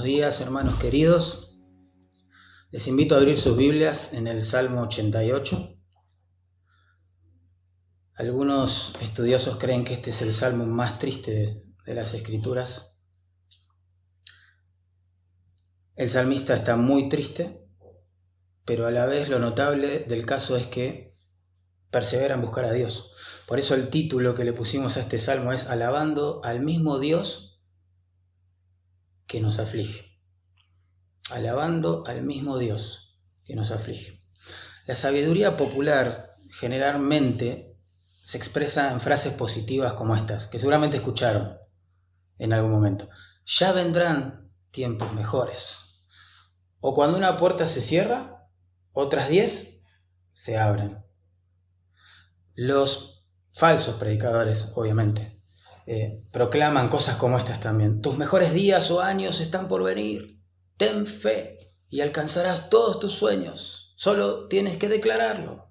Buenos días, hermanos queridos. Les invito a abrir sus Biblias en el Salmo 88. Algunos estudiosos creen que este es el salmo más triste de las Escrituras. El salmista está muy triste, pero a la vez lo notable del caso es que persevera en buscar a Dios. Por eso el título que le pusimos a este salmo es Alabando al mismo Dios que nos aflige. Alabando al mismo Dios que nos aflige. La sabiduría popular generalmente se expresa en frases positivas como estas, que seguramente escucharon en algún momento. Ya vendrán tiempos mejores. O cuando una puerta se cierra, otras 10 se abren. Los falsos predicadores, obviamente, proclaman cosas como estas también. Tus mejores días o años están por venir. Ten fe y alcanzarás todos tus sueños. Solo tienes que declararlo.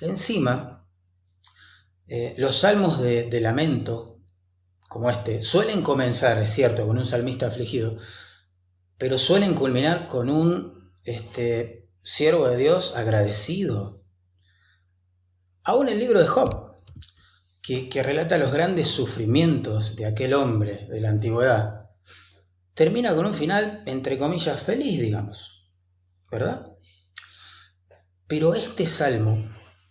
Encima, los salmos de lamento, como este, suelen comenzar, es cierto, con un salmista afligido, pero suelen culminar con un siervo de Dios agradecido. Aún el libro de Job, que relata los grandes sufrimientos de aquel hombre de la antigüedad, termina con un final, entre comillas, feliz, digamos, ¿verdad? Pero este salmo,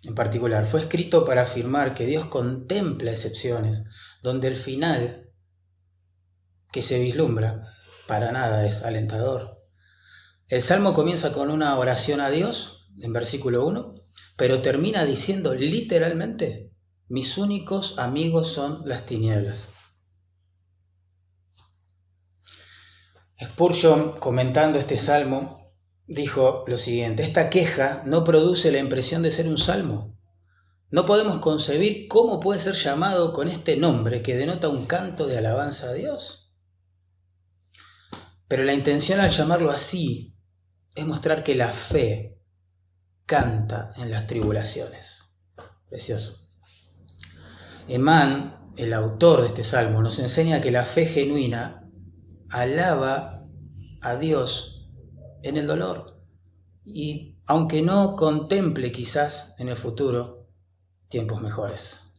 en particular, fue escrito para afirmar que Dios contempla excepciones, donde el final que se vislumbra para nada es alentador. El salmo comienza con una oración a Dios, en versículo 1, pero termina diciendo literalmente, mis únicos amigos son las tinieblas. Spurgeon, comentando este salmo, dijo lo siguiente: esta queja no produce la impresión de ser un salmo. No podemos concebir cómo puede ser llamado con este nombre que denota un canto de alabanza a Dios. Pero la intención al llamarlo así es mostrar que la fe canta en las tribulaciones. Precioso. Emán, el autor de este salmo, nos enseña que la fe genuina alaba a Dios en el dolor y aunque no contemple quizás en el futuro tiempos mejores.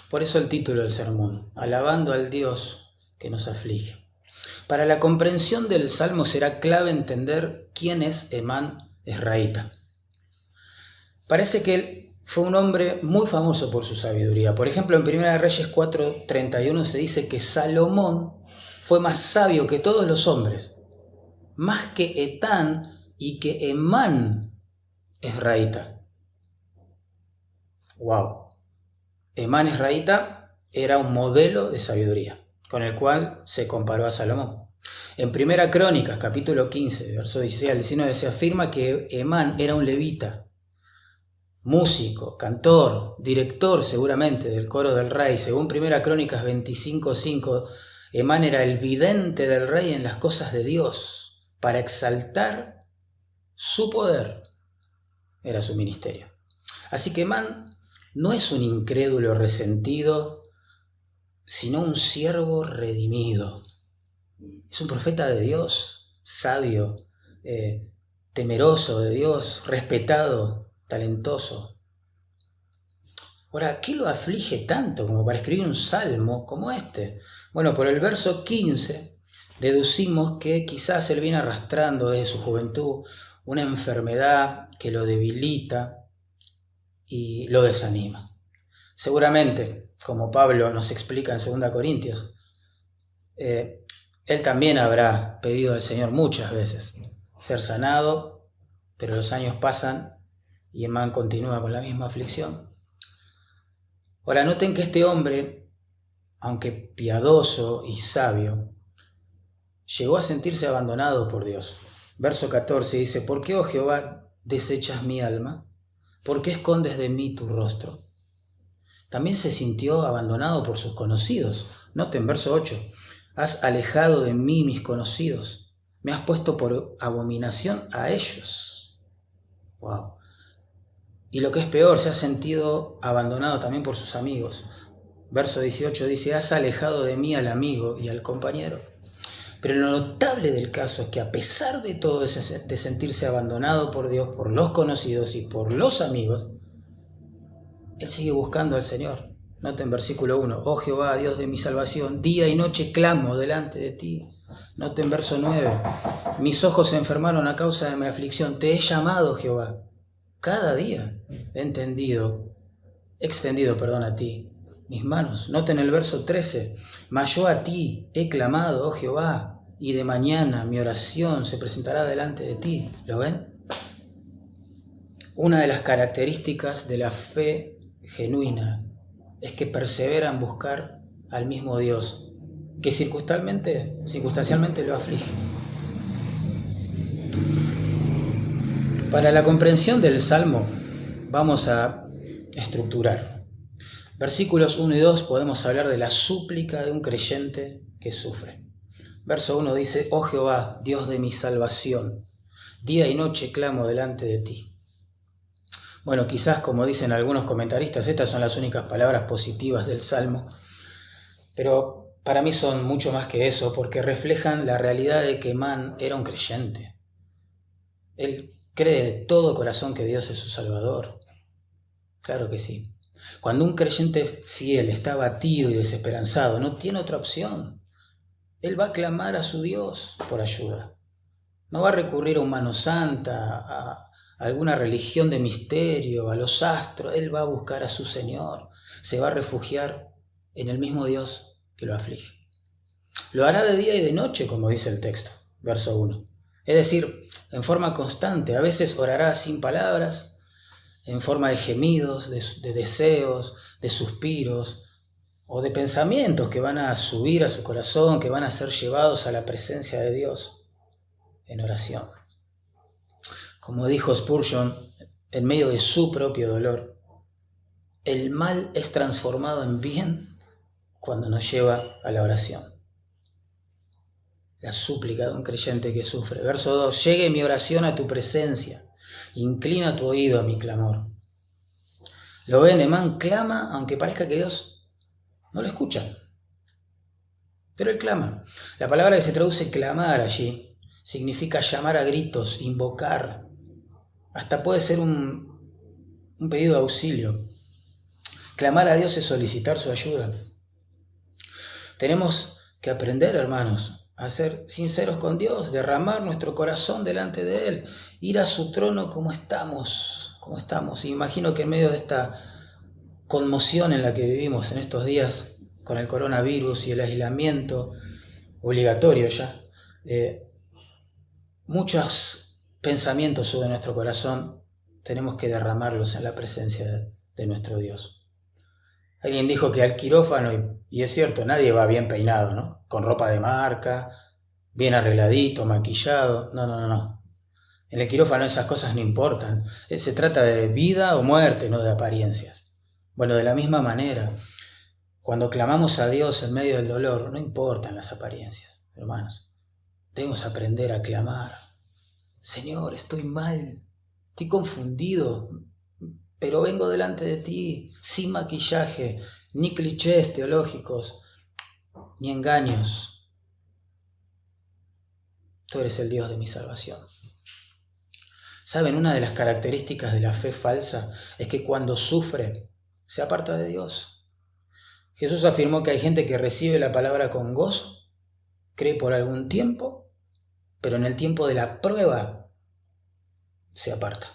Por eso el título del sermón, Alabando al Dios que nos aflige. Para la comprensión del salmo será clave entender quién es Emán Ezraíta. Parece que él fue un hombre muy famoso por su sabiduría. Por ejemplo, en 1 Reyes 4:31 se dice que Salomón fue más sabio que todos los hombres, más que Etán y que Emán Ezraíta. ¡Wow! Emán Ezraíta era un modelo de sabiduría, con el cual se comparó a Salomón. En 1 Crónicas, capítulo 15, verso 16 al 19, se afirma que Emán era un levita, músico, cantor, director seguramente del coro del rey. Según 1 Crónicas 25:5, Emán era el vidente del rey en las cosas de Dios, para exaltar su poder. Era su ministerio. Así que Emán no es un incrédulo resentido, sino un siervo redimido. Es un profeta de Dios, sabio, temeroso de Dios, respetado, talentoso. Ahora, ¿qué lo aflige tanto como para escribir un salmo como este? Bueno, por el verso 15 deducimos que quizás él viene arrastrando desde su juventud una enfermedad que lo debilita y lo desanima. Seguramente, como Pablo nos explica en 2 Corintios, él también habrá pedido al Señor muchas veces ser sanado, pero los años pasan y Emán continúa con la misma aflicción. Ahora, noten que este hombre, aunque piadoso y sabio, llegó a sentirse abandonado por Dios. Verso 14 dice, ¿por qué, oh Jehová, desechas mi alma? ¿Por qué escondes de mí tu rostro? También se sintió abandonado por sus conocidos. Noten, verso 8, has alejado de mí mis conocidos, me has puesto por abominación a ellos. Wow. Y lo que es peor, se ha sentido abandonado también por sus amigos. Verso 18 dice, has alejado de mí al amigo y al compañero. Pero lo notable del caso es que a pesar de todo ese, de sentirse abandonado por Dios, por los conocidos y por los amigos, él sigue buscando al Señor. Nota en versículo 1, oh Jehová, Dios de mi salvación, día y noche clamo delante de ti. Nota en verso 9, mis ojos se enfermaron a causa de mi aflicción, te he llamado, Jehová. Cada día he extendido a ti mis manos. Nota en el verso 13, mas yo a ti he clamado, oh Jehová, y de mañana mi oración se presentará delante de ti. ¿Lo ven? Una de las características de la fe genuina es que persevera en buscar al mismo Dios, que circunstancialmente lo aflige. Para la comprensión del Salmo vamos a estructurarlo. Versículos 1 y 2 podemos hablar de la súplica de un creyente que sufre. Verso 1 dice, oh Jehová, Dios de mi salvación, día y noche clamo delante de ti. Bueno, quizás como dicen algunos comentaristas, estas son las únicas palabras positivas del Salmo, pero para mí son mucho más que eso, porque reflejan la realidad de que Man era un creyente. Él cree de todo corazón que Dios es su Salvador. Claro que sí. Cuando un creyente fiel está abatido y desesperanzado, no tiene otra opción. Él va a clamar a su Dios por ayuda. No va a recurrir a un mano santa, a alguna religión de misterio, a los astros. Él va a buscar a su Señor. Se va a refugiar en el mismo Dios que lo aflige. Lo hará de día y de noche, como dice el texto, verso 1. Es decir, en forma constante. A veces orará sin palabras, en forma de gemidos, de deseos, de suspiros o de pensamientos que van a subir a su corazón, que van a ser llevados a la presencia de Dios en oración. Como dijo Spurgeon, en medio de su propio dolor, el mal es transformado en bien cuando nos lleva a la oración. La súplica de un creyente que sufre. Verso 2, llegue mi oración a tu presencia. Inclina tu oído a mi clamor. Lo ven, Emán clama, aunque parezca que Dios no lo escucha. Pero él clama. La palabra que se traduce clamar allí significa llamar a gritos, invocar. Hasta puede ser un pedido de auxilio. Clamar a Dios es solicitar su ayuda. Tenemos que aprender, hermanos, a ser sinceros con Dios, derramar nuestro corazón delante de Él, ir a su trono como estamos. Y imagino que en medio de esta conmoción en la que vivimos en estos días, con el coronavirus y el aislamiento obligatorio ya, muchos pensamientos suben nuestro corazón, tenemos que derramarlos en la presencia de nuestro Dios. Alguien dijo que al quirófano, y es cierto, nadie va bien peinado, ¿no? Con ropa de marca, bien arregladito, maquillado. No. En el quirófano esas cosas no importan. Se trata de vida o muerte, no de apariencias. Bueno, de la misma manera, cuando clamamos a Dios en medio del dolor, no importan las apariencias, hermanos. Debemos aprender a clamar. Señor, estoy mal, estoy confundido, pero vengo delante de ti, sin maquillaje, ni clichés teológicos, ni engaños. Tú eres el Dios de mi salvación. ¿Saben? Una de las características de la fe falsa es que cuando sufre, se aparta de Dios. Jesús afirmó que hay gente que recibe la palabra con gozo, cree por algún tiempo, pero en el tiempo de la prueba se aparta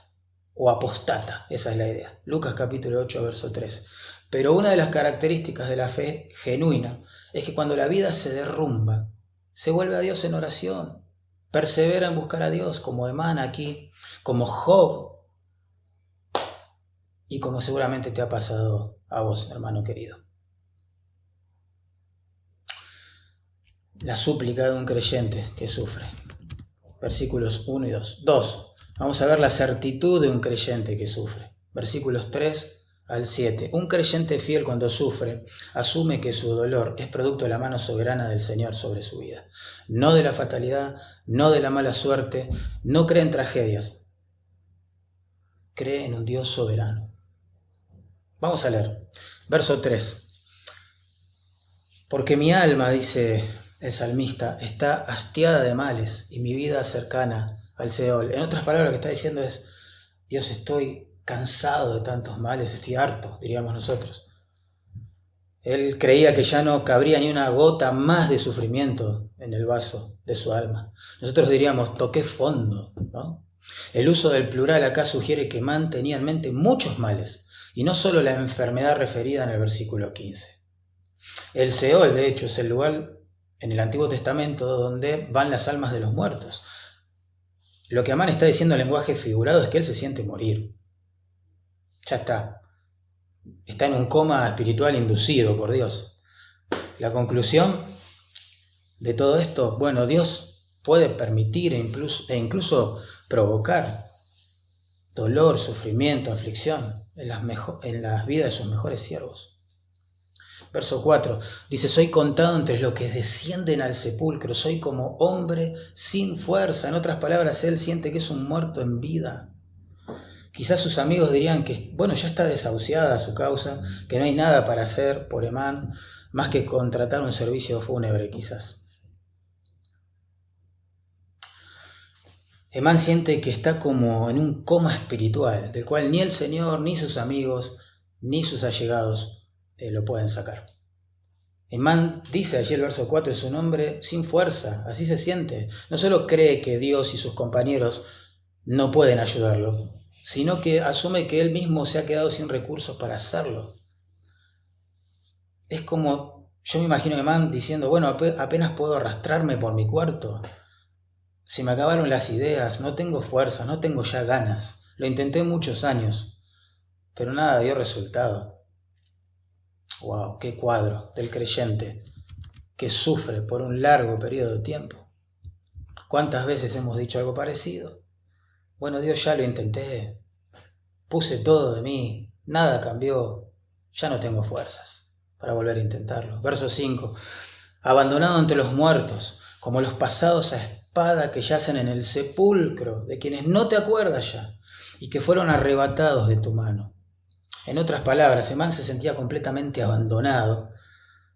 o apostata. Esa es la idea. Lucas capítulo 8, verso 3. Pero una de las características de la fe genuina es que cuando la vida se derrumba, se vuelve a Dios en oración, persevera en buscar a Dios, como Emán aquí, como Job, y como seguramente te ha pasado a vos, hermano querido. La súplica de un creyente que sufre. Versículos 1 y 2. 2. Vamos a ver la certitud de un creyente que sufre. Versículos 3 al 7. Un creyente fiel cuando sufre asume que su dolor es producto de la mano soberana del Señor sobre su vida. No de la fatalidad, no de la mala suerte, no cree en tragedias. Cree en un Dios soberano. Vamos a leer. Verso 3. Porque mi alma, dice el salmista, está hastiada de males y mi vida cercana al Seol. En otras palabras, lo que está diciendo es, Dios, estoy cansado de tantos males, estoy harto, diríamos nosotros. Él creía que ya no cabría ni una gota más de sufrimiento en el vaso de su alma. Nosotros diríamos, toqué fondo, ¿no? El uso del plural acá sugiere que Emán tenía en mente muchos males, y no solo la enfermedad referida en el versículo 15. El Seol, de hecho, es el lugar en el Antiguo Testamento donde van las almas de los muertos. Lo que Emán está diciendo en lenguaje figurado es que él se siente morir. Ya está. Está en un coma espiritual inducido por Dios. La conclusión de todo esto, bueno, Dios puede permitir e incluso provocar dolor, sufrimiento, aflicción en las vidas de sus mejores siervos. Verso 4 dice, soy contado entre los que descienden al sepulcro, soy como hombre sin fuerza. En otras palabras, él siente que es un muerto en vida. Quizás sus amigos dirían que, bueno, ya está desahuciada su causa, que no hay nada para hacer por Emán, más que contratar un servicio fúnebre quizás. Emán siente que está como en un coma espiritual, del cual ni el Señor, ni sus amigos, ni sus allegados lo pueden sacar. Emán dice allí el verso 4, es un hombre sin fuerza, así se siente. No solo cree que Dios y sus compañeros no pueden ayudarlo, sino que asume que él mismo se ha quedado sin recursos para hacerlo. Es como, yo me imagino a Emán diciendo, bueno, apenas puedo arrastrarme por mi cuarto. Se me acabaron las ideas, no tengo fuerza, no tengo ya ganas. Lo intenté muchos años, pero nada dio resultado. ¡Wow! ¡Qué cuadro del creyente que sufre por un largo periodo de tiempo! ¿Cuántas veces hemos dicho algo parecido? Bueno, Dios, ya lo intenté, puse todo de mí, nada cambió, ya no tengo fuerzas para volver a intentarlo. Verso 5, abandonado entre los muertos, como los pasados a espada que yacen en el sepulcro, de quienes no te acuerdas ya, y que fueron arrebatados de tu mano. En otras palabras, Emán se sentía completamente abandonado,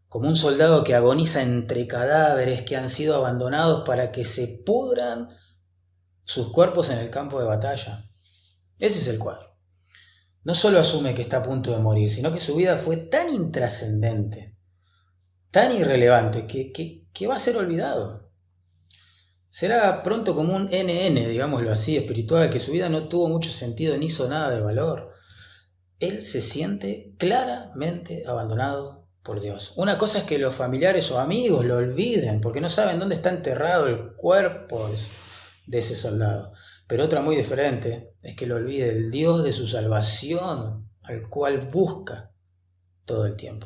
como un soldado que agoniza entre cadáveres que han sido abandonados para que se pudran sus cuerpos en el campo de batalla. Ese es el cuadro. No solo asume que está a punto de morir, sino que su vida fue tan intrascendente, tan irrelevante, que va a ser olvidado. Será pronto como un NN, digámoslo así, espiritual, que su vida no tuvo mucho sentido ni hizo nada de valor. Él se siente claramente abandonado por Dios. Una cosa es que los familiares o amigos lo olviden, porque no saben dónde está enterrado el cuerpo de ese soldado. Pero otra muy diferente es que lo olvide el Dios de su salvación, al cual busca todo el tiempo.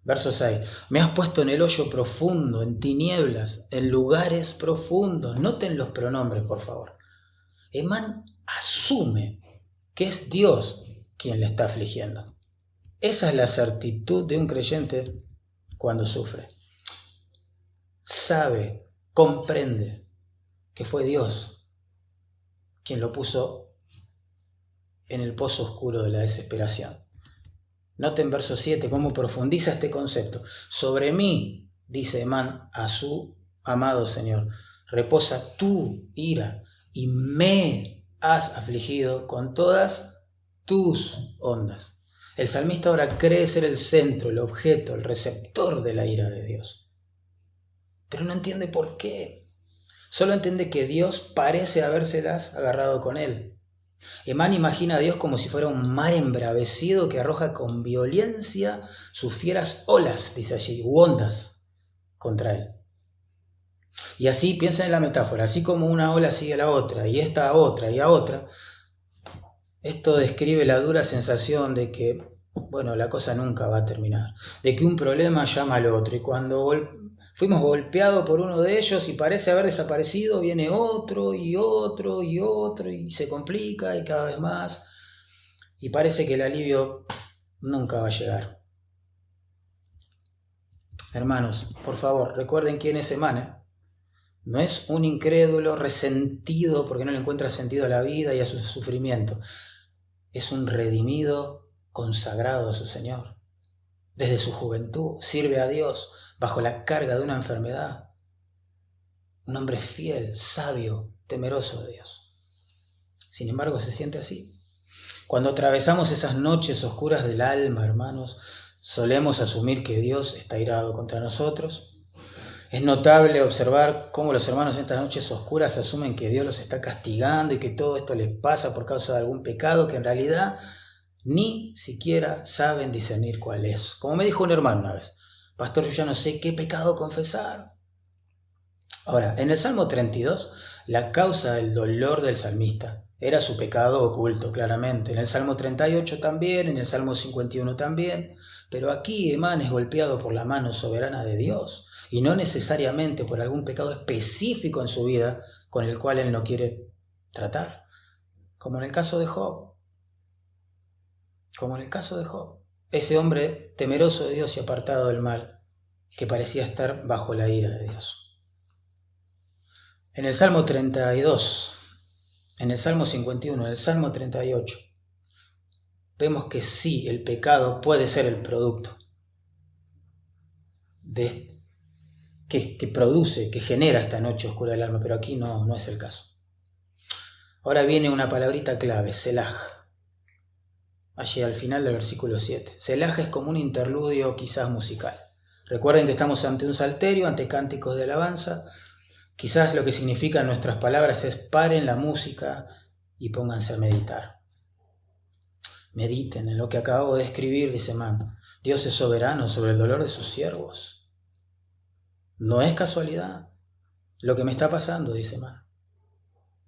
Verso 6. Me has puesto en el hoyo profundo, en tinieblas, en lugares profundos. Noten los pronombres, por favor. Emán asume que es Dios quien le está afligiendo. Esa es la certitud de un creyente cuando sufre. Sabe, comprende que fue Dios quien lo puso en el pozo oscuro de la desesperación. Noten verso 7 cómo profundiza este concepto. Sobre mí, dice Emán a su amado Señor, reposa tu ira y me has afligido con todas tus ondas. El salmista ahora cree ser el centro, el objeto, el receptor de la ira de Dios. Pero no entiende por qué. Solo entiende que Dios parece habérselas agarrado con él. Emán imagina a Dios como si fuera un mar embravecido que arroja con violencia sus fieras olas, dice allí, u ondas contra él. Y así, piensa en la metáfora, así como una ola sigue a la otra, y esta a otra, y a otra, esto describe la dura sensación de que, bueno, la cosa nunca va a terminar, de que un problema llama al otro, y cuando fuimos golpeados por uno de ellos y parece haber desaparecido, viene otro y otro y otro, y se complica y cada vez más, y parece que el alivio nunca va a llegar. Hermanos, por favor, recuerden quién es Emán. No es un incrédulo resentido porque no le encuentra sentido a la vida y a su sufrimiento. Es un redimido consagrado a su Señor. Desde su juventud sirve a Dios bajo la carga de una enfermedad. Un hombre fiel, sabio, temeroso de Dios. Sin embargo, se siente así. Cuando atravesamos esas noches oscuras del alma, hermanos, solemos asumir que Dios está irado contra nosotros. Es notable observar cómo los hermanos en estas noches oscuras asumen que Dios los está castigando y que todo esto les pasa por causa de algún pecado que en realidad ni siquiera saben discernir cuál es. Como me dijo un hermano una vez, pastor, yo ya no sé qué pecado confesar. Ahora, en el Salmo 32, la causa del dolor del salmista era su pecado oculto, claramente. En el Salmo 38 también, en el Salmo 51 también. Pero aquí Emán es golpeado por la mano soberana de Dios y no necesariamente por algún pecado específico en su vida con el cual él no quiere tratar. Como en el caso de Job. Ese hombre temeroso de Dios y apartado del mal, que parecía estar bajo la ira de Dios. En el Salmo 32, en el Salmo 51, en el Salmo 38, vemos que sí, el pecado puede ser el producto que produce, que genera esta noche oscura del alma, pero aquí no es el caso. Ahora viene una palabrita clave, Selah. Allí al final del versículo 7. Selah es como un interludio quizás musical. Recuerden que estamos ante un salterio, ante cánticos de alabanza. Quizás lo que significan nuestras palabras es paren la música y pónganse a meditar. Mediten en lo que acabo de escribir, dice Emán. Dios es soberano sobre el dolor de sus siervos. No es casualidad lo que me está pasando, dice Emán.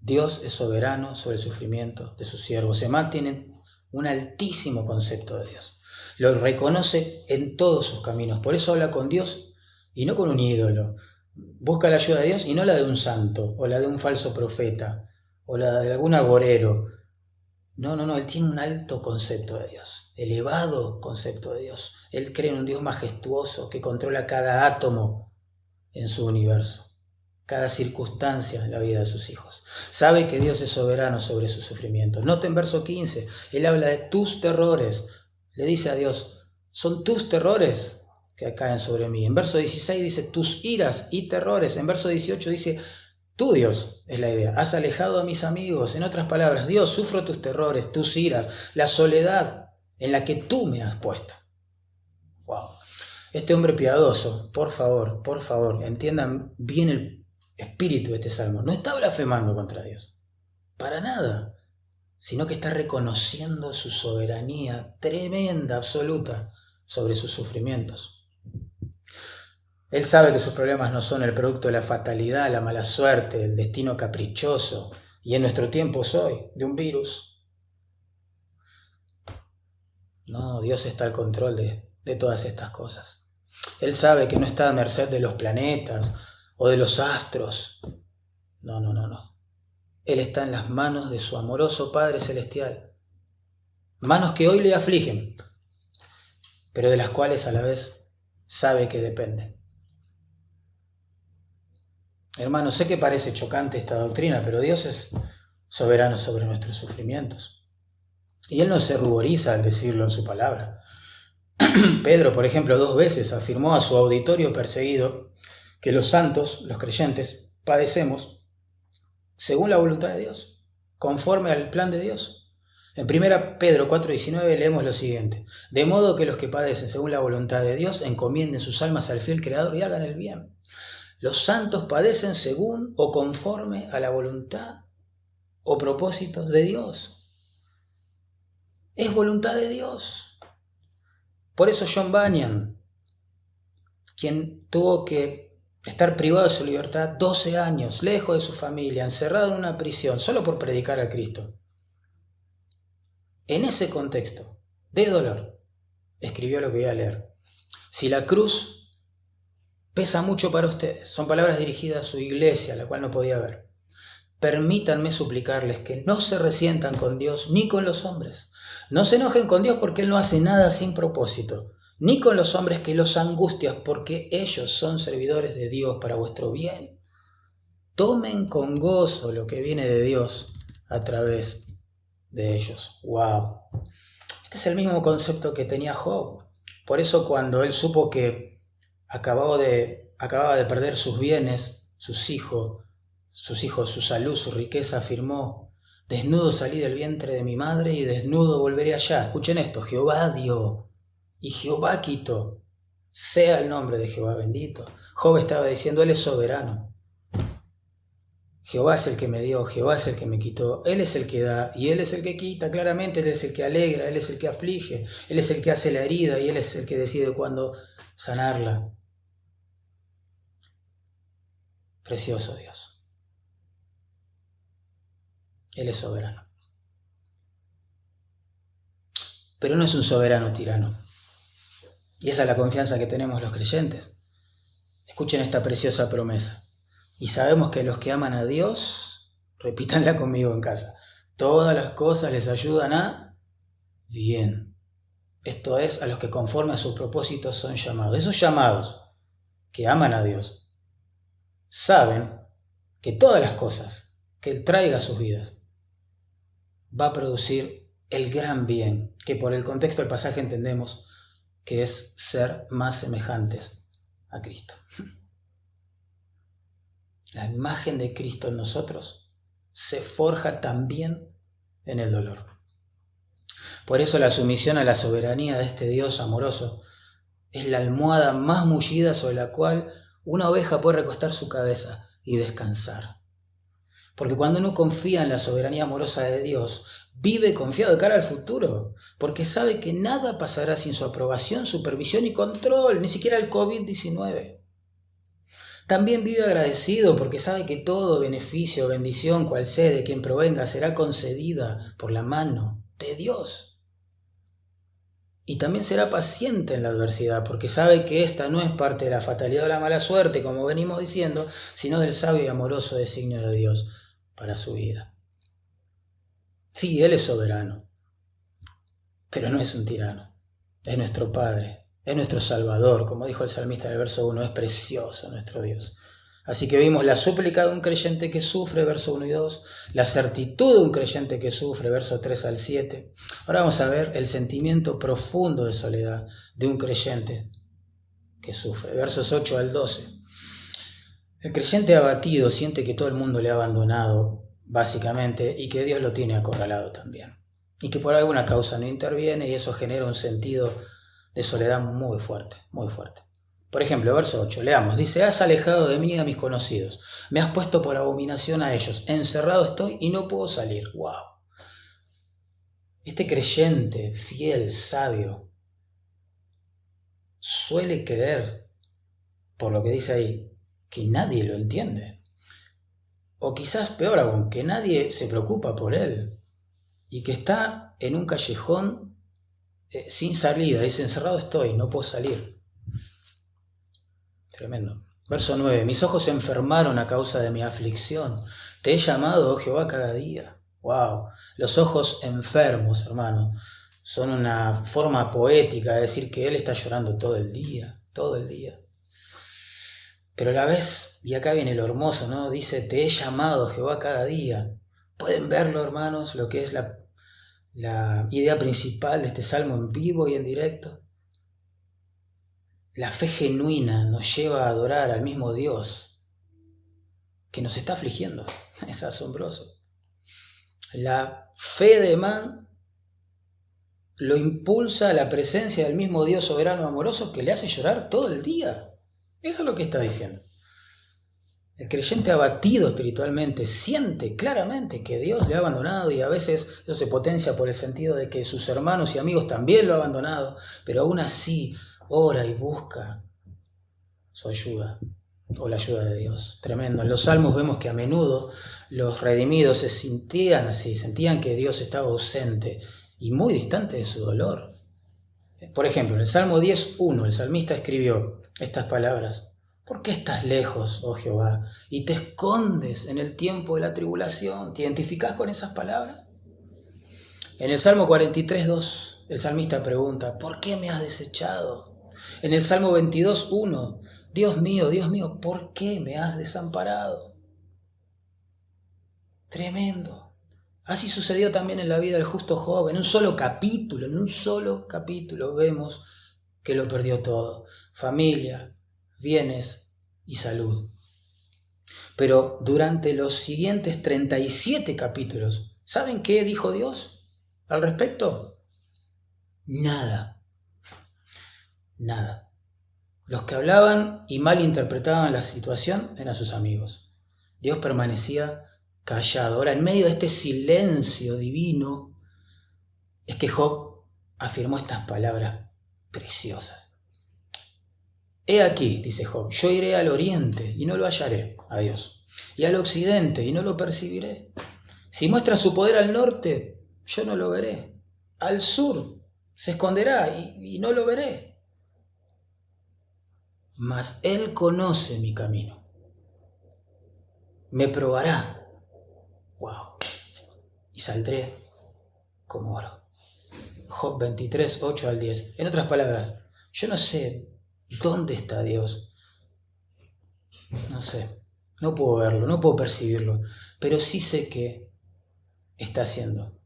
Dios es soberano sobre el sufrimiento de sus siervos. Emán tiene un altísimo concepto de Dios. Lo reconoce en todos sus caminos. Por eso habla con Dios y no con un ídolo. Busca la ayuda de Dios y no la de un santo, o la de un falso profeta, o la de algún agorero. No, él tiene un alto concepto de Dios, elevado concepto de Dios. Él cree en un Dios majestuoso que controla cada átomo en su universo, cada circunstancia en la vida de sus hijos. Sabe que Dios es soberano sobre sus sufrimientos. Noten verso 15, él habla de tus terrores. Le dice a Dios, son tus terrores que caen sobre mí. En verso 16 dice, tus iras y terrores. En verso 18 dice, tú, Dios, es la idea, has alejado a mis amigos. En otras palabras, Dios, sufro tus terrores, tus iras, la soledad en la que tú me has puesto. Wow. Este hombre piadoso, por favor, entiendan bien el espíritu de este salmo. No está blasfemando contra Dios, para nada, sino que está reconociendo su soberanía tremenda, absoluta, sobre sus sufrimientos. Él sabe que sus problemas no son el producto de la fatalidad, la mala suerte, el destino caprichoso, y en nuestro tiempo hoy, de un virus. No, Dios está al control de todas estas cosas. Él sabe que no está a merced de los planetas o de los astros. No. Él está en las manos de su amoroso Padre Celestial. Manos que hoy le afligen, pero de las cuales a la vez sabe que dependen. Hermanos, sé que parece chocante esta doctrina, pero Dios es soberano sobre nuestros sufrimientos. Y Él no se ruboriza al decirlo en su palabra. Pedro, por ejemplo, 2 veces afirmó a su auditorio perseguido que los santos, los creyentes, padecemos según la voluntad de Dios, conforme al plan de Dios. En 1 Pedro 4:19 leemos lo siguiente: de modo que los que padecen según la voluntad de Dios encomienden sus almas al fiel Creador y hagan el bien. Los santos padecen según o conforme a la voluntad o propósito de Dios. Es voluntad de Dios. Por eso John Bunyan, quien tuvo que estar privado de su libertad 12 años, lejos de su familia, encerrado en una prisión, solo por predicar a Cristo, en ese contexto de dolor, escribió lo que voy a leer. Si la cruz pesa mucho para ustedes, son palabras dirigidas a su iglesia, la cual no podía ver, permítanme suplicarles que no se resientan con Dios ni con los hombres. No se enojen con Dios porque Él no hace nada sin propósito, ni con los hombres que los angustian porque ellos son servidores de Dios para vuestro bien. Tomen con gozo lo que viene de Dios a través de ellos. ¡Wow! Este es el mismo concepto que tenía Job. Por eso cuando él supo que acababa de perder sus bienes, sus hijos, su salud, su riqueza, afirmó: desnudo salí del vientre de mi madre y desnudo volveré allá. Escuchen esto: Jehová dio y Jehová quitó. Sea el nombre de Jehová bendito. Job estaba diciendo: Él es soberano. Jehová es el que me dio, Jehová es el que me quitó. Él es el que da y Él es el que quita. Claramente Él es el que alegra, Él es el que aflige, Él es el que hace la herida y Él es el que decide cuándo sanarla. Precioso Dios. Él es soberano. Pero no es un soberano tirano. Y esa es la confianza que tenemos los creyentes. Escuchen esta preciosa promesa. Y sabemos que los que aman a Dios, repítanla conmigo en casa, todas las cosas les ayudan a bien. Esto es, a los que conforme a sus propósitos son llamados. Esos llamados que aman a Dios saben que todas las cosas que Él traiga a sus vidas va a producir el gran bien, que por el contexto del pasaje entendemos que es ser más semejantes a Cristo. La imagen de Cristo en nosotros se forja también en el dolor. Por eso la sumisión a la soberanía de este Dios amoroso es la almohada más mullida sobre la cual una oveja puede recostar su cabeza y descansar. Porque cuando uno confía en la soberanía amorosa de Dios, vive confiado de cara al futuro, porque sabe que nada pasará sin su aprobación, supervisión y control, ni siquiera el COVID-19. También vive agradecido porque sabe que todo beneficio o bendición, cual sea de quien provenga, será concedida por la mano de Dios. Y también será paciente en la adversidad porque sabe que esta no es parte de la fatalidad o la mala suerte, como venimos diciendo, sino del sabio y amoroso designio de Dios para su vida. Sí, Él es soberano, pero no es un tirano. Es nuestro Padre. Es nuestro Salvador, como dijo el salmista en el verso 1, es precioso nuestro Dios. Así que vimos la súplica de un creyente que sufre, verso 1 y 2, la certitud de un creyente que sufre, verso 3 al 7. Ahora vamos a ver el sentimiento profundo de soledad de un creyente que sufre, versos 8 al 12. El creyente abatido siente que todo el mundo le ha abandonado, básicamente, y que Dios lo tiene acorralado también. Y que por alguna causa no interviene y eso genera un sentido de soledad muy fuerte, muy fuerte. Por ejemplo, verso 8, leamos, dice: has alejado de mí a mis conocidos, me has puesto por abominación a ellos, encerrado estoy y no puedo salir. ¡Wow! Este creyente fiel, sabio, suele creer, por lo que dice ahí, que nadie lo entiende. O quizás peor aún, que nadie se preocupa por él y que está en un callejón sin salida. Dice: encerrado estoy, no puedo salir. Tremendo. Verso 9, mis ojos se enfermaron a causa de mi aflicción. Te he llamado, oh Jehová, cada día. Wow, los ojos enfermos, hermano, son una forma poética de decir que Él está llorando todo el día, todo el día. Pero a la vez, y acá viene lo hermoso, ¿no? Dice: te he llamado, Jehová, cada día. ¿Pueden verlo, hermanos, lo que es la idea principal de este salmo en vivo y en directo? La fe genuina nos lleva a adorar al mismo Dios que nos está afligiendo. Es asombroso. La fe de man lo impulsa a la presencia del mismo Dios soberano amoroso que le hace llorar todo el día. Eso es lo que está diciendo. El creyente abatido espiritualmente siente claramente que Dios le ha abandonado y a veces eso se potencia por el sentido de que sus hermanos y amigos también lo han abandonado, pero aún así ora y busca su ayuda o la ayuda de Dios. Tremendo. En los salmos vemos que a menudo los redimidos se sentían así, sentían que Dios estaba ausente y muy distante de su dolor. Por ejemplo, en el Salmo 10:1 el salmista escribió estas palabras: ¿por qué estás lejos, oh Jehová, y te escondes en el tiempo de la tribulación? ¿Te identificás con esas palabras? En el Salmo 43:2 el salmista pregunta: ¿por qué me has desechado? En el Salmo 22:1, Dios mío, ¿por qué me has desamparado? Tremendo. Así sucedió también en la vida del justo Job. En un solo capítulo vemos que lo perdió todo. Familia, bienes y salud. Pero durante los siguientes 37 capítulos, ¿saben qué dijo Dios al respecto? Nada. Nada. Los que hablaban y malinterpretaban la situación eran sus amigos. Dios permanecía callado. Ahora, en medio de este silencio divino, es que Job afirmó estas palabras preciosas. He aquí, dice Job, yo iré al oriente y no lo hallaré, a Dios, y al occidente y no lo percibiré. Si muestra su poder al norte, yo no lo veré. Al sur se esconderá y no lo veré. Mas Él conoce mi camino. Me probará. Wow. Y saldré como oro. Job 23, 8 al 10. En otras palabras, yo no sé dónde está Dios. No sé. No puedo verlo, no puedo percibirlo. Pero sí sé que está haciendo.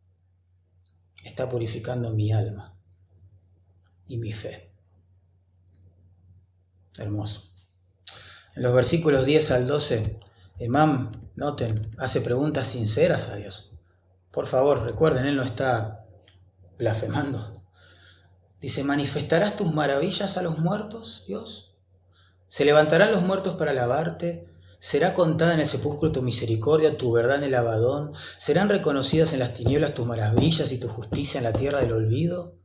Está purificando mi alma y mi fe. Hermoso. En los versículos 10 al 12, Emán, noten, hace preguntas sinceras a Dios. Por favor, recuerden, él no está blasfemando. Dice, ¿manifestarás tus maravillas a los muertos, Dios? ¿Se levantarán los muertos para alabarte? ¿Será contada en el sepulcro tu misericordia, tu verdad en el Abadón? ¿Serán reconocidas en las tinieblas tus maravillas y tu justicia en la tierra del olvido?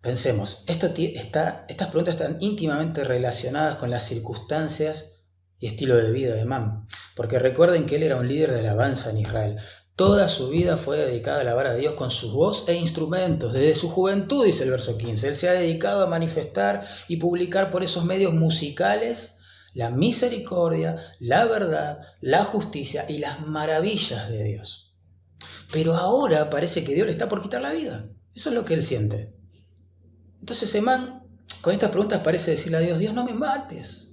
Pensemos, estas preguntas están íntimamente relacionadas con las circunstancias y estilo de vida de Emán, porque recuerden que él era un líder de alabanza en Israel. Toda su vida fue dedicada a alabar a Dios con su voz e instrumentos. Desde su juventud, dice el verso 15, él se ha dedicado a manifestar y publicar por esos medios musicales la misericordia, la verdad, la justicia y las maravillas de Dios. Pero ahora parece que Dios le está por quitar la vida. Eso es lo que él siente. Entonces Emán, con estas preguntas parece decirle a Dios, Dios, no me mates,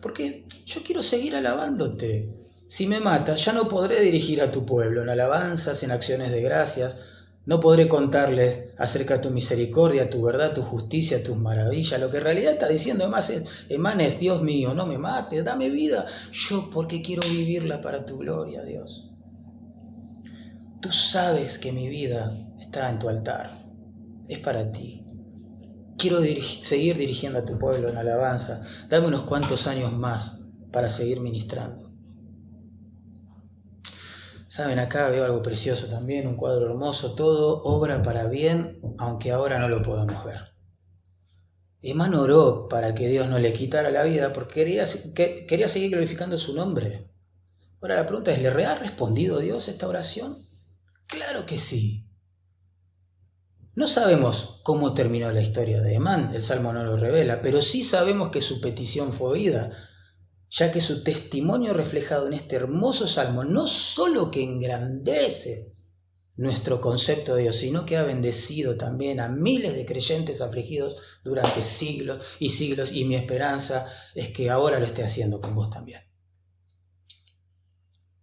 porque yo quiero seguir alabándote. Si me matas, ya no podré dirigir a tu pueblo en alabanzas, en acciones de gracias, no podré contarles acerca de tu misericordia, tu verdad, tu justicia, tus maravillas. Lo que en realidad está diciendo Emán es, Dios mío, no me mates, dame vida, yo porque quiero vivirla para tu gloria, Dios. Tú sabes que mi vida está en tu altar, es para ti. Quiero seguir dirigiendo a tu pueblo en alabanza. Dame unos cuantos años más para seguir ministrando. Saben, acá veo algo precioso también, un cuadro hermoso. Todo obra para bien, aunque ahora no lo podamos ver. Emán oró para que Dios no le quitara la vida porque quería seguir glorificando su nombre. Ahora la pregunta es, ¿le ha respondido Dios esta oración? Claro que sí. No sabemos cómo terminó la historia de Emán, el Salmo no lo revela, pero sí sabemos que su petición fue oída, ya que su testimonio reflejado en este hermoso Salmo no solo que engrandece nuestro concepto de Dios, sino que ha bendecido también a miles de creyentes afligidos durante siglos, y mi esperanza es que ahora lo esté haciendo con vos también.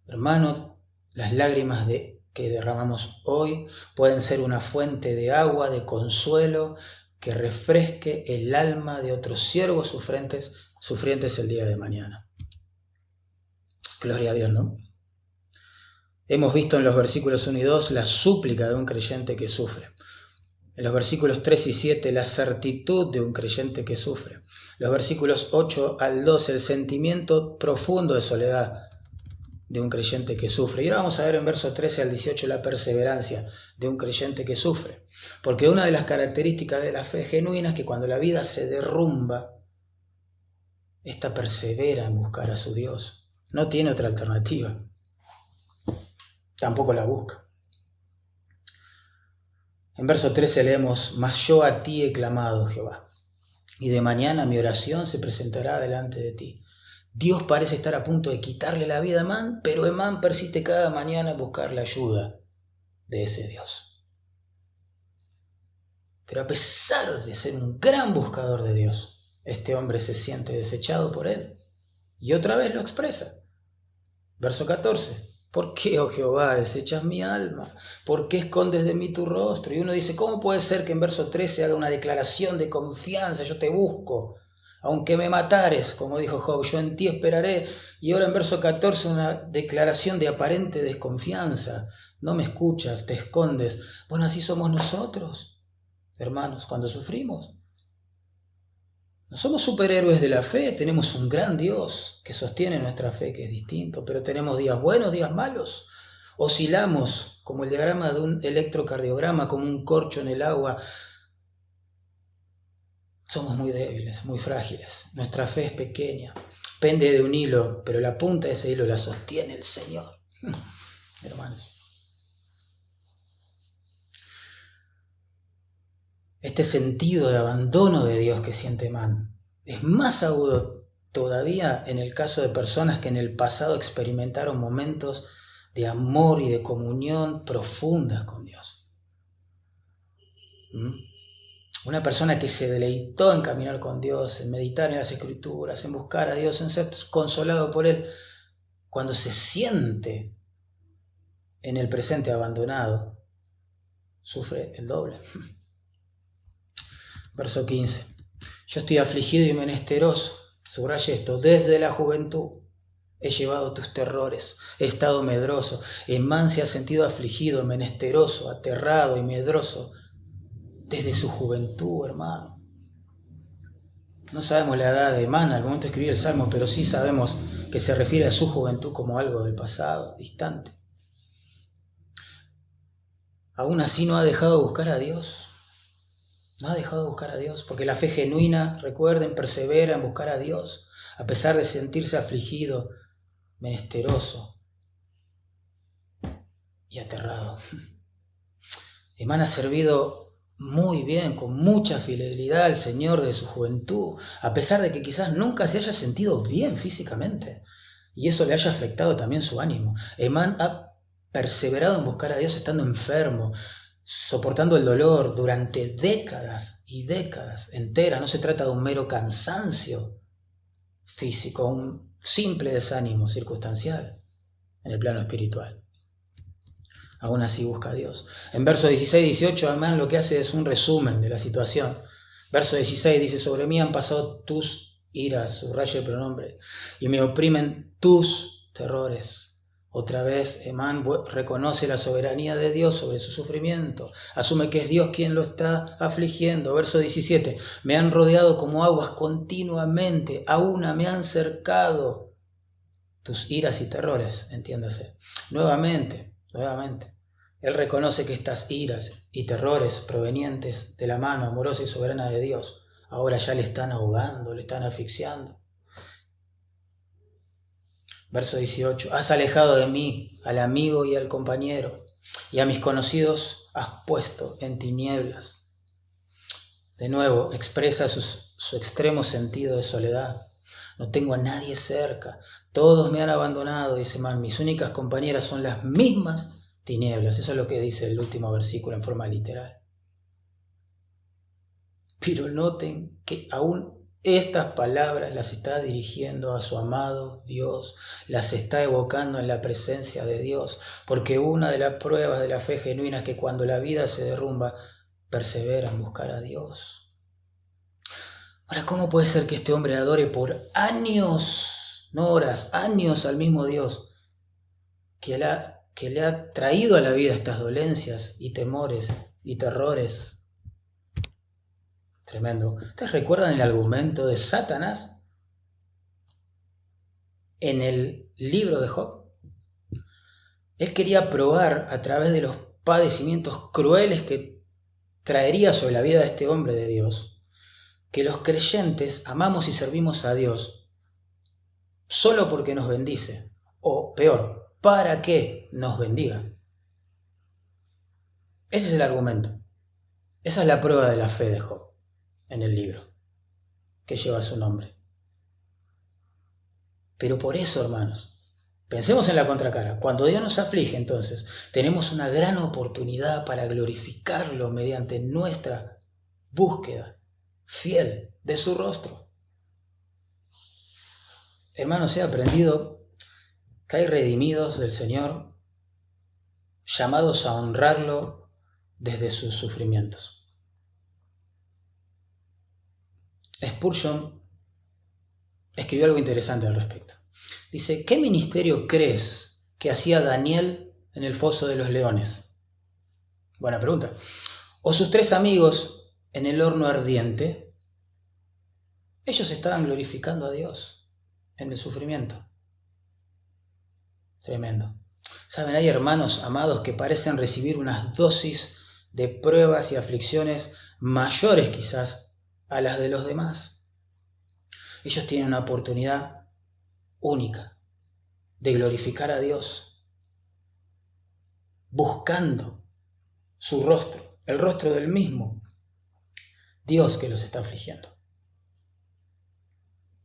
Hermano, las lágrimas que derramamos hoy pueden ser una fuente de agua, de consuelo, que refresque el alma de otros siervos sufrientes el día de mañana. Gloria a Dios, ¿no? Hemos visto en los versículos 1 y 2 la súplica de un creyente que sufre. En los versículos 3 y 7 la certitud de un creyente que sufre. Los versículos 8 al 12 el sentimiento profundo de soledad de un creyente que sufre. Y ahora vamos a ver en verso 13 al 18 la perseverancia de un creyente que sufre. Porque una de las características de la fe genuina es que cuando la vida se derrumba, esta persevera en buscar a su Dios. No tiene otra alternativa. Tampoco la busca. En verso 13 leemos, mas yo a ti he clamado, Jehová, y de mañana mi oración se presentará delante de ti. Dios parece estar a punto de quitarle la vida a Emán, pero Emán persiste cada mañana en buscar la ayuda de ese Dios. Pero a pesar de ser un gran buscador de Dios, este hombre se siente desechado por él. Y otra vez lo expresa. Verso 14. ¿Por qué, oh Jehová, desechas mi alma? ¿Por qué escondes de mí tu rostro? Y uno dice, ¿cómo puede ser que en verso 13 haga una declaración de confianza? Yo te busco. Aunque me matares, como dijo Job, yo en ti esperaré. Y ahora en verso 14 una declaración de aparente desconfianza. No me escuchas, te escondes. Bueno, así somos nosotros, hermanos, cuando sufrimos. No somos superhéroes de la fe, tenemos un gran Dios que sostiene nuestra fe, que es distinto, pero tenemos días buenos, días malos. Oscilamos como el diagrama de un electrocardiograma, como un corcho en el agua. Somos muy débiles, muy frágiles. Nuestra fe es pequeña, pende de un hilo, pero la punta de ese hilo la sostiene el Señor. Hermanos. Este sentido de abandono de Dios que siente Emán es más agudo todavía en el caso de personas que en el pasado experimentaron momentos de amor y de comunión profundas con Dios. Una persona que se deleitó en caminar con Dios, en meditar en las Escrituras, en buscar a Dios, en ser consolado por Él, cuando se siente en el presente abandonado, sufre el doble. Verso 15. Yo estoy afligido y menesteroso. Subraye esto. Desde la juventud he llevado tus terrores. He estado medroso. Emán se ha sentido afligido, menesteroso, aterrado y medroso. Desde su juventud, hermano. No sabemos la edad de Emán al momento de escribir el Salmo, pero sí sabemos que se refiere a su juventud como algo del pasado, distante. Aún así no ha dejado de buscar a Dios. No ha dejado de buscar a Dios, porque la fe genuina, recuerden, persevera en buscar a Dios, a pesar de sentirse afligido, menesteroso y aterrado. Emán ha servido muy bien, con mucha fidelidad al Señor de su juventud, a pesar de que quizás nunca se haya sentido bien físicamente, y eso le haya afectado también su ánimo. Emán ha perseverado en buscar a Dios estando enfermo, soportando el dolor durante décadas y décadas enteras. No se trata de un mero cansancio físico, un simple desánimo circunstancial en el plano espiritual. Aún así busca a Dios. En versos 16 y 18, además, lo que hace es un resumen de la situación. Verso 16 dice, sobre mí han pasado tus iras, subrayo el pronombre, y me oprimen tus terrores. Otra vez, Emán reconoce la soberanía de Dios sobre su sufrimiento. Asume que es Dios quien lo está afligiendo. Verso 17. Me han rodeado como aguas continuamente. A una me han cercado tus iras y terrores, entiéndase. Nuevamente. Él reconoce que estas iras y terrores provenientes de la mano amorosa y soberana de Dios ahora ya le están ahogando, le están asfixiando. Verso 18, has alejado de mí al amigo y al compañero, y a mis conocidos has puesto en tinieblas. De nuevo, expresa su extremo sentido de soledad. No tengo a nadie cerca, todos me han abandonado, dice Emán, mis únicas compañeras son las mismas tinieblas. Eso es lo que dice el último versículo en forma literal. Pero noten que aún estas palabras las está dirigiendo a su amado Dios, las está evocando en la presencia de Dios, porque una de las pruebas de la fe genuina es que cuando la vida se derrumba, persevera en buscar a Dios. Ahora, ¿cómo puede ser que este hombre adore por años, no horas, años al mismo Dios que le ha traído a la vida estas dolencias y temores y terrores? Tremendo. ¿Ustedes recuerdan el argumento de Satanás en el libro de Job? Él quería probar a través de los padecimientos crueles que traería sobre la vida de este hombre de Dios, que los creyentes amamos y servimos a Dios solo porque nos bendice, o peor, para que nos bendiga. Ese es el argumento. Esa es la prueba de la fe de Job en el libro que lleva su nombre. Pero por eso, hermanos, pensemos en la contracara. Cuando Dios nos aflige, entonces, tenemos una gran oportunidad para glorificarlo mediante nuestra búsqueda fiel de su rostro. Hermanos, he aprendido que hay redimidos del Señor, llamados a honrarlo desde sus sufrimientos. Spurgeon escribió algo interesante al respecto. Dice, ¿qué ministerio crees que hacía Daniel en el foso de los leones? Buena pregunta. ¿O sus 3 amigos en el horno ardiente? Ellos estaban glorificando a Dios en el sufrimiento. Tremendo. Saben, hay hermanos amados que parecen recibir unas dosis de pruebas y aflicciones mayores quizás a las de los demás. Ellos tienen una oportunidad única de glorificar a Dios, buscando su rostro, el rostro del mismo Dios que los está afligiendo.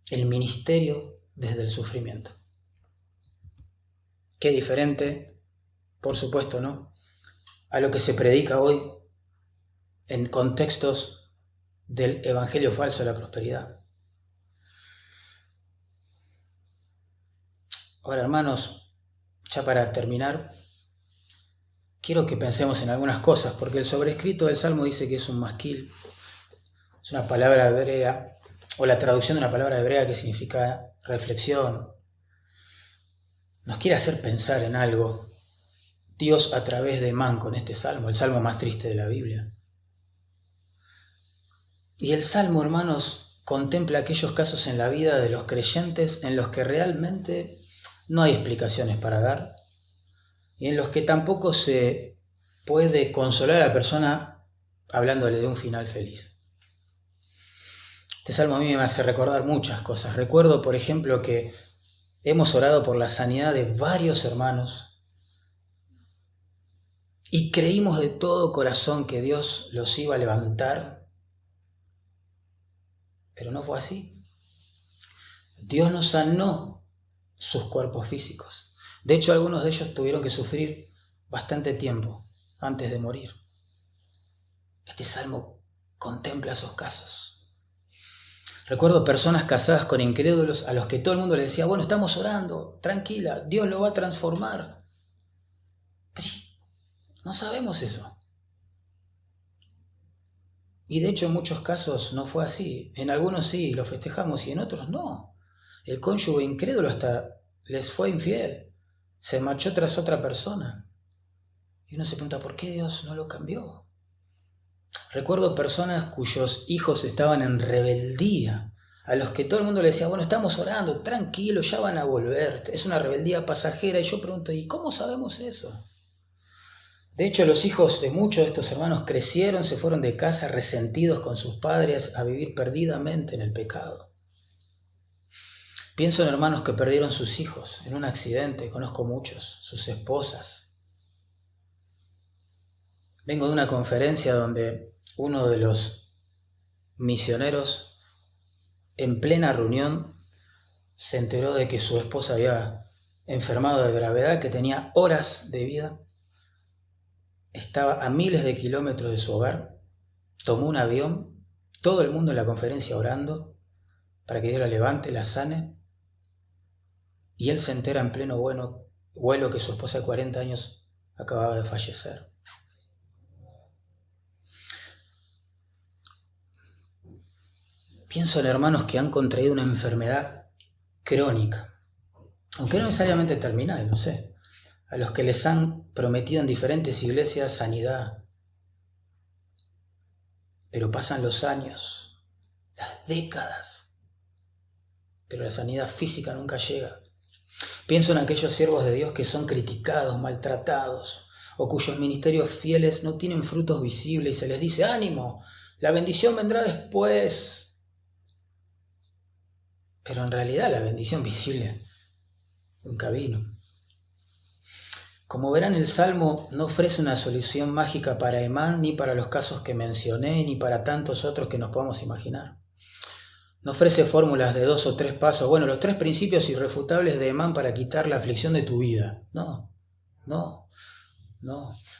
El ministerio desde el sufrimiento. Qué diferente, por supuesto, ¿no?, a lo que se predica hoy en contextos del evangelio falso de la prosperidad. Ahora, hermanos, ya para terminar, quiero que pensemos en algunas cosas, porque el sobrescrito del Salmo dice que es un masquil. Es una palabra hebrea, o la traducción de una palabra hebrea que significa reflexión. Nos quiere hacer pensar en algo Dios a través de Emán con este salmo, el salmo más triste de la Biblia. Y el salmo, hermanos, contempla aquellos casos en la vida de los creyentes en los que realmente no hay explicaciones para dar y en los que tampoco se puede consolar a la persona hablándole de un final feliz. Este salmo a mí me hace recordar muchas cosas. Recuerdo, por ejemplo, que hemos orado por la sanidad de varios hermanos y creímos de todo corazón que Dios los iba a levantar, pero no fue así. Dios nos sanó sus cuerpos físicos. De hecho, algunos de ellos tuvieron que sufrir bastante tiempo antes de morir. Este salmo contempla esos casos. Recuerdo personas casadas con incrédulos a los que todo el mundo les decía, bueno, estamos orando, tranquila, Dios lo va a transformar. Pero no sabemos eso. Y de hecho en muchos casos no fue así. En algunos sí, lo festejamos y en otros no. El cónyuge incrédulo hasta les fue infiel. Se marchó tras otra persona. Y uno se pregunta, ¿por qué Dios no lo cambió? Recuerdo personas cuyos hijos estaban en rebeldía, a los que todo el mundo le decía, bueno, estamos orando, tranquilo, ya van a volver. Es una rebeldía pasajera. Y yo pregunto, ¿y cómo sabemos eso? De hecho, los hijos de muchos de estos hermanos crecieron, se fueron de casa resentidos con sus padres a vivir perdidamente en el pecado. Pienso en hermanos que perdieron sus hijos en un accidente, conozco muchos, sus esposas. Vengo de una conferencia donde uno de los misioneros, en plena reunión, se enteró de que su esposa había enfermado de gravedad, que tenía horas de vida. Estaba a miles de kilómetros de su hogar, tomó un avión, todo el mundo en la conferencia orando para que Dios la levante, la sane, y él se entera en pleno vuelo que su esposa de 40 años acababa de fallecer. Pienso en hermanos que han contraído una enfermedad crónica, aunque no necesariamente terminal, no sé, a los que les han prometido en diferentes iglesias sanidad. Pero pasan los años, las décadas, pero la sanidad física nunca llega. Pienso en aquellos siervos de Dios que son criticados, maltratados, o cuyos ministerios fieles no tienen frutos visibles y se les dice, ánimo, la bendición vendrá después. Pero en realidad la bendición visible nunca vino. Como verán, el Salmo no ofrece una solución mágica para Emán, ni para los casos que mencioné, ni para tantos otros que nos podamos imaginar. No ofrece fórmulas de 2 o 3 pasos, bueno, los 3 principios irrefutables de Emán para quitar la aflicción de tu vida. No.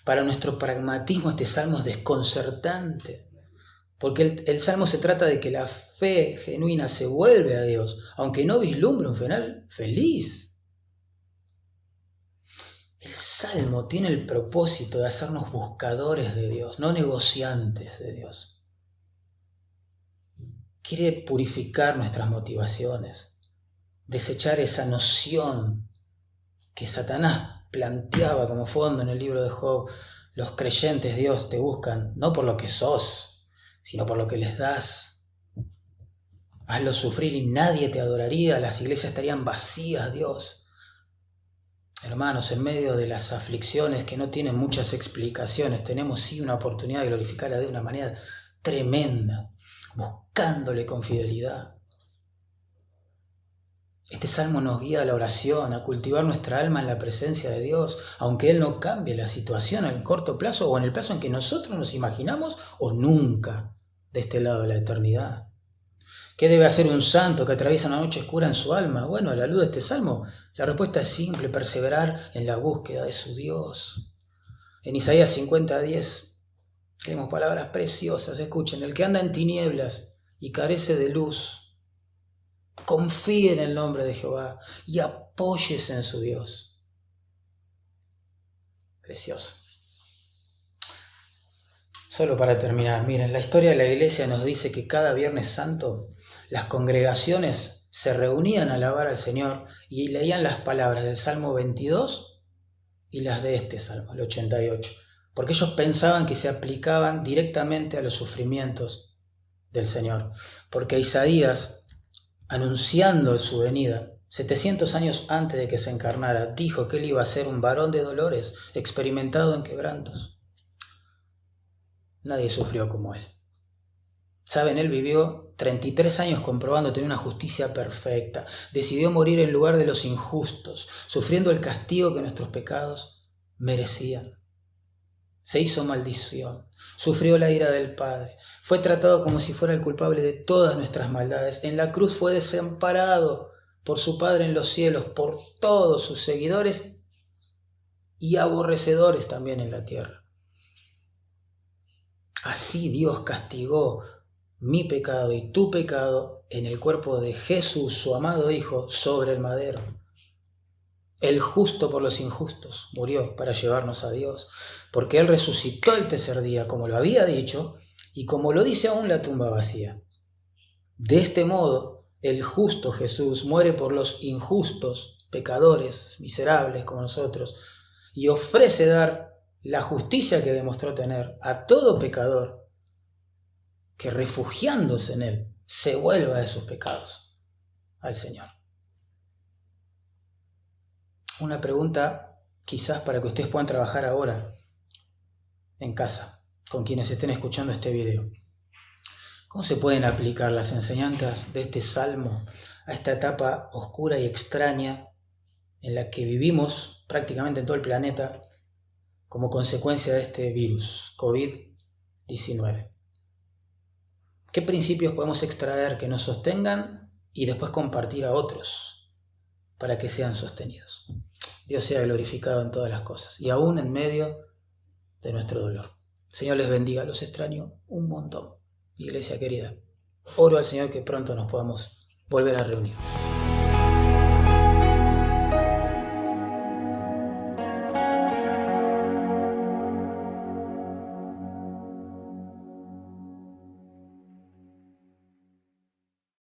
Para nuestro pragmatismo este Salmo es desconcertante. Porque el Salmo se trata de que la fe genuina se vuelve a Dios, aunque no vislumbre un final feliz. El Salmo tiene el propósito de hacernos buscadores de Dios, no negociantes de Dios. Quiere purificar nuestras motivaciones, desechar esa noción que Satanás planteaba como fondo en el libro de Job. Los creyentes, Dios, te buscan no por lo que sos, sino por lo que les das. Hazlo sufrir y nadie te adoraría, las iglesias estarían vacías, Dios. Hermanos, en medio de las aflicciones que no tienen muchas explicaciones, tenemos sí una oportunidad de glorificarla de una manera tremenda, buscándole con fidelidad. Este salmo nos guía a la oración, a cultivar nuestra alma en la presencia de Dios, aunque Él no cambie la situación en el corto plazo o en el plazo en que nosotros nos imaginamos o nunca de este lado de la eternidad. ¿Qué debe hacer un santo que atraviesa una noche oscura en su alma? Bueno, a la luz de este salmo, la respuesta es simple: perseverar en la búsqueda de su Dios. En Isaías 50:10 leemos palabras preciosas. Escuchen: el que anda en tinieblas y carece de luz, confíe en el nombre de Jehová y apóyese en su Dios. Precioso. Solo para terminar, miren, la historia de la iglesia nos dice que cada Viernes Santo las congregaciones se reunían a alabar al Señor y leían las palabras del Salmo 22 y las de este Salmo, el 88, porque ellos pensaban que se aplicaban directamente a los sufrimientos del Señor, porque Isaías, anunciando su venida 700 años antes de que se encarnara, dijo que él iba a ser un varón de dolores, experimentado en quebrantos. Nadie sufrió como él. Saben, él vivió 33 años comprobando tener una justicia perfecta. Decidió morir en lugar de los injustos, sufriendo el castigo que nuestros pecados merecían. Se hizo maldición, sufrió la ira del Padre, fue tratado como si fuera el culpable de todas nuestras maldades. En la cruz fue desamparado por su Padre en los cielos, por todos sus seguidores y aborrecedores también en la tierra. Así Dios castigó mi pecado y tu pecado en el cuerpo de Jesús, su amado Hijo, sobre el madero. El justo por los injustos murió para llevarnos a Dios, porque Él resucitó el tercer día, como lo había dicho, y como lo dice aún la tumba vacía. De este modo, el justo Jesús muere por los injustos, pecadores, miserables como nosotros, y ofrece dar la justicia que demostró tener a todo pecador que, refugiándose en Él, se vuelva de sus pecados al Señor. Una pregunta quizás para que ustedes puedan trabajar ahora en casa, con quienes estén escuchando este video. ¿Cómo se pueden aplicar las enseñanzas de este salmo a esta etapa oscura y extraña en la que vivimos prácticamente en todo el planeta como consecuencia de este virus, COVID-19? ¿Qué principios podemos extraer que nos sostengan y después compartir a otros para que sean sostenidos? Dios sea glorificado en todas las cosas y aún en medio de nuestro dolor. Señor les bendiga, los extraño un montón. Iglesia querida, oro al Señor que pronto nos podamos volver a reunir.